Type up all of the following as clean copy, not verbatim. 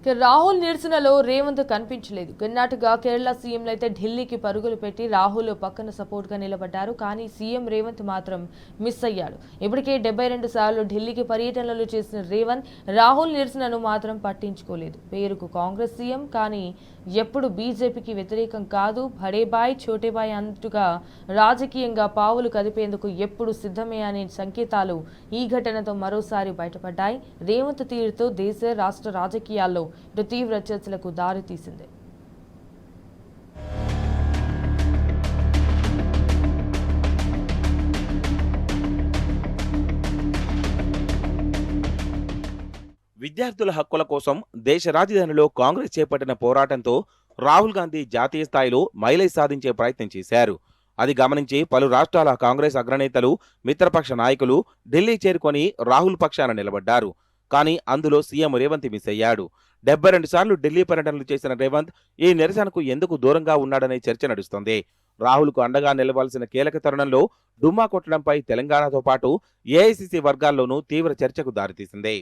రాహుల్ నిరసనలో రేవంత్ కనిపించలేదు. కర్ణాటక, కేరళ సీఎంలు అయితే ఢిల్లీకి పరుగులు పెట్టి రాహుల్ పక్కన సపోర్ట్గా నిలబడ్డారు. కానీ సీఎం రేవంత్ మాత్రం మిస్ అయ్యాడు. ఇప్పటికే 72 సార్లు ఢిల్లీకి పర్యటనలు చేసిన రేవంత్ రాహుల్ నిరసనను మాత్రం పట్టించుకోలేదు. పేరుకు కాంగ్రెస్ సీఎం, కానీ ఎప్పుడు బీజేపీకి వ్యతిరేకం కాదు, బడేబాయ్ చోటేబాయ్ అన్నట్టుగా రాజకీయంగా పావులు కదిపేందుకు ఎప్పుడు సిద్ధమే అనే సంకేతాలు ఈ ఘటనతో మరోసారి బయటపడ్డాయి. రేవంత్ తీరుతో దేశ, రాష్ట్ర రాజకీయాల్లో ఇటు తీవ్ర చర్చలకు దారితీసింది. విద్యార్థుల హక్కుల కోసం దేశ రాజధానిలో కాంగ్రెస్ చేపట్టిన పోరాటంతో రాహుల్ గాంధీ జాతీయ స్థాయిలో మైలేజ్ సాధించే ప్రయత్నం చేశారు. అది గమనించి పలు రాష్ట్రాల కాంగ్రెస్ అగ్రనేతలు, మిత్రపక్ష నాయకులు ఢిల్లీ చేరుకొని రాహుల్ పక్షాన నిలబడ్డారు. కానీ అందులో సీఎం రేవంత్ మిస్ అయ్యాడు. 72 సార్లు ఢిల్లీ పర్యటనలు చేసిన రేవంత్ ఈ నిరసనకు ఎందుకు దూరంగా ఉన్నాడనే చర్చ నడుస్తోంది. రాహుల్కు అండగా నిలవాల్సిన కీలక తరుణంలో డుమ్మా కొట్టడంపై తెలంగాణతో పాటు ఏఐసీసీ వర్గాల్లోనూ తీవ్ర చర్చకు దారితీసింది.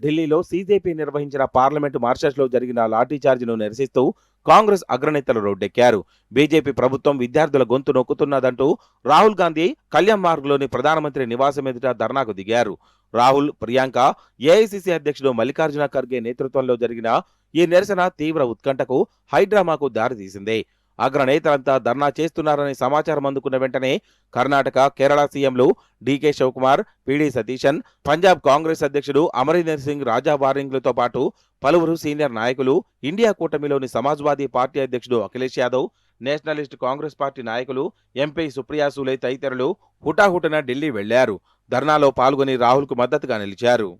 ఢిల్లీలో సీజేపీ నిర్వహించిన పార్లమెంటు మార్చెస్లో జరిగిన లాఠీచార్జిను నిరసిస్తూ కాంగ్రెస్ అగ్రనేతలు రోడ్డెక్కారు. బీజేపీ ప్రభుత్వం విద్యార్థుల గొంతు నొక్కుతున్నదంటూ రాహుల్ గాంధీ కళ్యాణ్ మార్గ్లోని ప్రధానమంత్రి నివాసం ఎదుట ధర్నాకు దిగారు. రాహుల్, ప్రియాంక, ఏఐసీసీ అధ్యక్షుడు మల్లికార్జున ఖర్గే నేతృత్వంలో జరిగిన ఈ నిరసన తీవ్ర ఉత్కంఠకు, హైడ్రామాకు దారితీసింది. అగ్రనేతలంతా ధర్నా చేస్తున్నారనే సమాచారం అందుకున్న వెంటనే కర్ణాటక, కేరళ సీఎంలు డీకే శివకుమార్, పీడీ సతీశన్, పంజాబ్ కాంగ్రెస్ అధ్యక్షుడు అమరీందర్ సింగ్ రాజా వారింగ్లతో పాటు పలువురు సీనియర్ నాయకులు, ఇండియా కూటమిలోని సమాజ్వాదీ పార్టీ అధ్యక్షుడు అఖిలేష్ యాదవ్, నేషనలిస్ట్ కాంగ్రెస్ పార్టీ నాయకులు, ఎంపీ సుప్రియా సూలే తదితరులు హుటాహుటిన ఢిల్లీ వెళ్లారు. ధర్నాలో పాల్గొని రాహుల్కు మద్దతుగా నిలిచారు.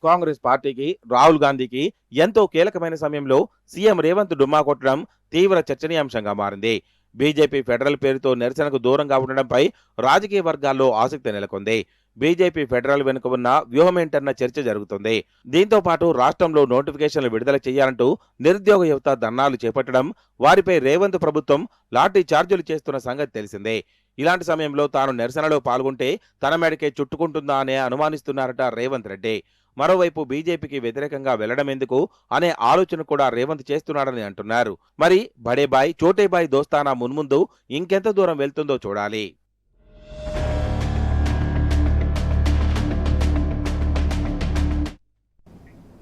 కాంగ్రెస్ పార్టీకి, రాహుల్ గాంధీకి ఎంతో కీలకమైన సమయంలో సీఎం రేవంత్ డుమ్మా కొట్టడం తీవ్ర చర్చనీయాంశంగా మారింది. బీజేపీ ఫెడరల్ పేరుతో నిరసనకు దూరంగా ఉండడంపై రాజకీయ వర్గాల్లో ఆసక్తి నెలకొంది. బీజేపీ ఫెడరల్ వెనుక ఉన్న వ్యూహమేంటన్న చర్చ జరుగుతుంది. దీంతో పాటు రాష్ట్రంలో నోటిఫికేషన్లు విడుదల చేయాలంటూ నిరుద్యోగ యువత ధర్నాలు చేపట్టడం, వారిపై రేవంత్ ప్రభుత్వం లాఠీ చార్జీలు చేస్తున్న సంగతి తెలిసిందే. ఇలాంటి సమయంలో తాను నిరసనలో పాల్గొంటే తన మెడకే చుట్టుకుంటుందా అనే అనుమానిస్తున్నారట రేవంత్ రెడ్డి. మరోవైపు బీజేపీకి వ్యతిరేకంగా వెళ్లడం ఎందుకు అనే ఆలోచన కూడా రేవంత్ చేస్తున్నాడని అంటున్నారు. మరి బడేబాయ్ చోటేబాయ్ దోస్తానా మున్ముందు ఇంకెంత దూరం వెళ్తుందో చూడాలి.